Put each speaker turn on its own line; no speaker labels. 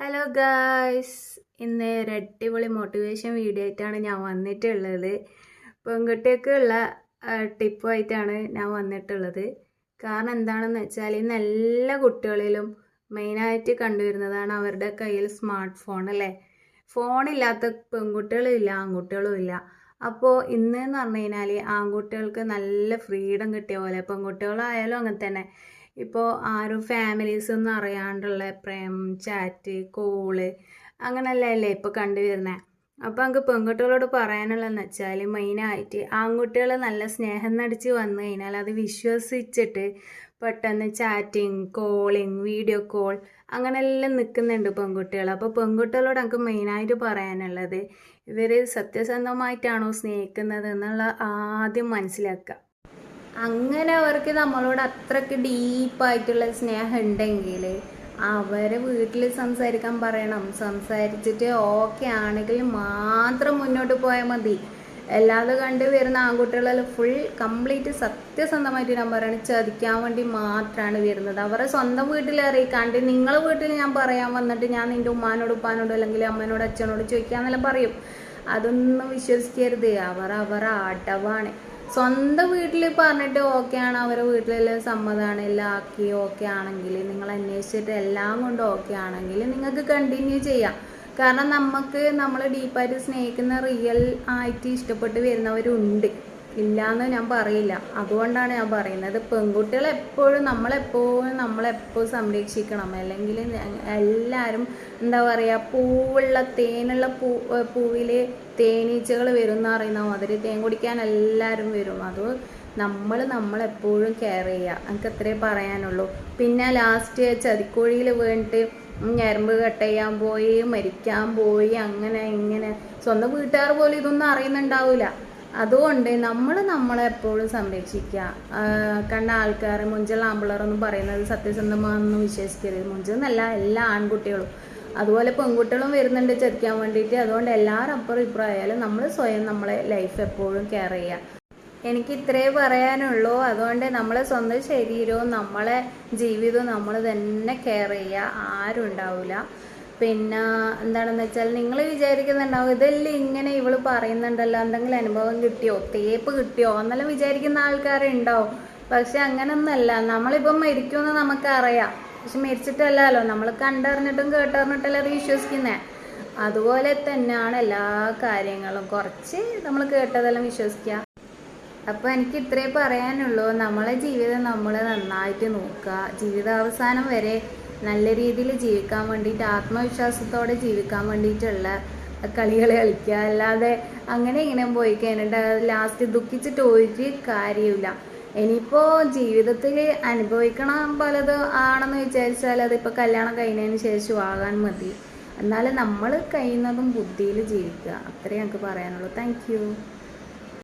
Hello guys, ഇന്ന് ഒരു അടിപൊളി മോട്ടിവേഷൻ വീഡിയോ ആയിട്ടാണ് ഞാൻ വന്നിട്ടുള്ളത്. പെൺകുട്ടികൾക്കുള്ള ടിപ്പുമായിട്ടാണ് ഞാൻ വന്നിട്ടുള്ളത്. കാരണം എന്താണെന്ന് വെച്ചാൽ ഇന്ന് എല്ലാ കുട്ടികളിലും മെയിനായിട്ട് കണ്ടുവരുന്നതാണ് അവരുടെ കയ്യിൽ സ്മാർട്ട് ഫോൺ അല്ലേ. ഫോണില്ലാത്ത പെൺകുട്ടികളും ഇല്ല, ആൺകുട്ടികളും ഇല്ല. അപ്പോൾ ഇന്നെന്ന് പറഞ്ഞു കഴിഞ്ഞാൽ ആൺകുട്ടികൾക്ക് നല്ല ഫ്രീഡം കിട്ടിയ പോലെ പെൺകുട്ടികളായാലും അങ്ങനെ തന്നെ. ഇപ്പോൾ ആരും ഫാമിലീസൊന്നും അറിയാണ്ടുള്ള പ്രേം, ചാറ്റ്, കോള് അങ്ങനെയല്ലേ ഇപ്പോൾ കണ്ടുവരുന്നത്. അപ്പോൾ നമുക്ക് പെൺകുട്ടികളോട് പറയാനുള്ളതെന്ന് വെച്ചാൽ മെയിനായിട്ട് ആൺകുട്ടികൾ നല്ല സ്നേഹം നടിച്ച് വന്നു കഴിഞ്ഞാൽ അത് വിശ്വസിച്ചിട്ട് പെട്ടെന്ന് ചാറ്റിങ്, കോളിങ്, വീഡിയോ കോൾ അങ്ങനെയെല്ലാം നിൽക്കുന്നുണ്ട് പെൺകുട്ടികൾ. അപ്പോൾ പെൺകുട്ടികളോട് നമുക്ക് മെയിനായിട്ട് പറയാനുള്ളത് ഇവർ സത്യസന്ധമായിട്ടാണോ സ്നേഹിക്കുന്നത് എന്നുള്ള ആദ്യം മനസ്സിലാക്കുക. അങ്ങനെ അവർക്ക് നമ്മളോട് അത്രയ്ക്ക് ഡീപ്പായിട്ടുള്ള സ്നേഹം ഉണ്ടെങ്കിൽ അവരെ വീട്ടിൽ സംസാരിക്കാൻ പറയണം. സംസാരിച്ചിട്ട് ഓക്കെ ആണെങ്കിൽ മാത്രം മുന്നോട്ട് പോയാൽ മതി. അല്ലാതെ കണ്ടുവരുന്ന ആൺകുട്ടികളെല്ലാം ഫുൾ കംപ്ലീറ്റ് സത്യസന്ധമായിട്ട് ഞാൻ പറയുകയാണ്, ചതിക്കാൻ വേണ്ടി മാത്രമാണ് വരുന്നത്. അവരെ സ്വന്തം വീട്ടിൽ അറിയിക്കാണ്ട് നിങ്ങളെ വീട്ടിൽ ഞാൻ പറയാൻ വന്നിട്ട് ഞാൻ നിൻ്റെ ഉമ്മാനോട് ഉപ്പാനോട് അല്ലെങ്കിൽ അമ്മനോട് അച്ഛനോട് ചോദിക്കാന്നെല്ലാം പറയും. അതൊന്നും വിശ്വസിക്കരുത്. അവർ അടവാണ്. സ്വന്തം വീട്ടിൽ പറഞ്ഞിട്ട് ഓക്കെ ആണ്, അവരെ വീട്ടിലെല്ലാം സമ്മതമാണ്, എല്ലാം ആക്കി ഓക്കെ ആണെങ്കിൽ നിങ്ങൾ അന്വേഷിച്ചിട്ട് എല്ലാം കൊണ്ട് ഓക്കെ ആണെങ്കിൽ നിങ്ങൾക്ക് കണ്ടിന്യൂ ചെയ്യാം. കാരണം നമ്മൾ ഡീപ്പായിട്ട് സ്നേഹിക്കുന്ന റിയൽ ആയിട്ട് ഇഷ്ടപ്പെട്ട് വരുന്നവരുണ്ട്, ഇല്ലയെന്ന് ഞാൻ പറയില്ല. അതുകൊണ്ടാണ് ഞാൻ പറയുന്നത് പെൺകുട്ടികളെ നമ്മളെപ്പോഴും സംരക്ഷിക്കണം. അല്ലെങ്കിൽ എല്ലാവരും എന്താ പറയുക, പൂവുള്ള തേനുള്ള പൂവിൽ തേനീച്ചകൾ വരും എന്ന് പറയുന്ന മാതിരി തേൻ കുടിക്കാൻ എല്ലാവരും വരും. അത് നമ്മളെപ്പോഴും കെയർ ചെയ്യുക. എനിക്ക് അത്രേ പറയാനുള്ളൂ. പിന്നെ ലാസ്റ്റ് ചതിക്കുഴിയിൽ വീണിട്ട് ഞരമ്പ് കട്ട് ചെയ്യാൻ പോയി, മരിക്കാൻ പോയി, അങ്ങനെ ഇങ്ങനെ സ്വന്തം വീട്ടുകാർ പോലും ഇതൊന്നും അറിയുന്നുണ്ടാവില്ല. അതുകൊണ്ട് നമ്മളെപ്പോഴും സംരക്ഷിക്കുക. കണ്ട ആൾക്കാർ മുഞ്ചുള്ള ആമ്പിളറൊന്നും പറയുന്നത് സത്യസന്ധമാണെന്ന് വിശ്വസിക്കരുത്. മുഞ്ചെന്നല്ല, എല്ലാ ആൺകുട്ടികളും അതുപോലെ പെൺകുട്ടികളും വരുന്നുണ്ട് ചതിക്കാൻ വേണ്ടിയിട്ട്. അതുകൊണ്ട് എല്ലാവരും അപ്പുറം ഇപ്പുറമായാലും നമ്മൾ സ്വയം നമ്മളെ ലൈഫ് എപ്പോഴും കെയർ ചെയ്യുക. എനിക്ക് ഇത്രേ പറയാനുള്ളൂ. അതുകൊണ്ട് നമ്മളെ സ്വന്തം ശരീരവും നമ്മളെ ജീവിതവും നമ്മൾ തന്നെ കെയർ ചെയ്യുക. ആരും ഉണ്ടാവില്ല. പിന്നെ എന്താണെന്ന് വെച്ചാൽ നിങ്ങൾ വിചാരിക്കുന്നുണ്ടാവും ഇതെല്ലാം ഇങ്ങനെ ഇവള് പറയുന്നുണ്ടല്ലോ, എന്തെങ്കിലും അനുഭവം കിട്ടിയോ, തേപ്പ് കിട്ടിയോ എന്നെല്ലാം വിചാരിക്കുന്ന ആൾക്കാരുണ്ടാവും. പക്ഷെ അങ്ങനൊന്നല്ല. നമ്മളിപ്പം മരിക്കുമെന്ന് നമുക്കറിയാം, പക്ഷെ മരിച്ചിട്ടല്ലല്ലോ. നമ്മൾ കണ്ടറിഞ്ഞിട്ടും കേട്ടറിഞ്ഞിട്ടല്ലേ അത് വിശ്വസിക്കുന്നത്. അതുപോലെ തന്നെയാണ് എല്ലാ കാര്യങ്ങളും. കുറച്ച് നമ്മൾ കേട്ടതെല്ലാം വിശ്വസിക്കുക. അപ്പോൾ എനിക്ക് ഇത്രേ പറയാനുള്ളൂ. നമ്മളെ ജീവിതം നമ്മൾ നന്നായിട്ട് നോക്കുക. ജീവിതാവസാനം വരെ നല്ല രീതിയിൽ ജീവിക്കാൻ വേണ്ടിയിട്ട്, ആത്മവിശ്വാസത്തോടെ ജീവിക്കാൻ വേണ്ടിയിട്ടുള്ള കളികൾ കളിക്കുക. അല്ലാതെ അങ്ങനെ ഇങ്ങനെ പോയി കഴിഞ്ഞിട്ട് ലാസ്റ്റ് ദുഃഖിച്ചിട്ട് ഒരു കാര്യമില്ല. ഇനിയിപ്പോൾ ജീവിതത്തിൽ അനുഭവിക്കണം പലത് ആണെന്ന് വിചാരിച്ചാൽ അതിപ്പോൾ കല്യാണം കഴിഞ്ഞതിന് ശേഷം ആകാൻ മതി. എന്നാലും നമ്മൾ കഴിയുന്നതും ബുദ്ധിയിൽ ജീവിക്കുക. അത്രേ ഞങ്ങൾക്ക് പറയാനുള്ളൂ. താങ്ക്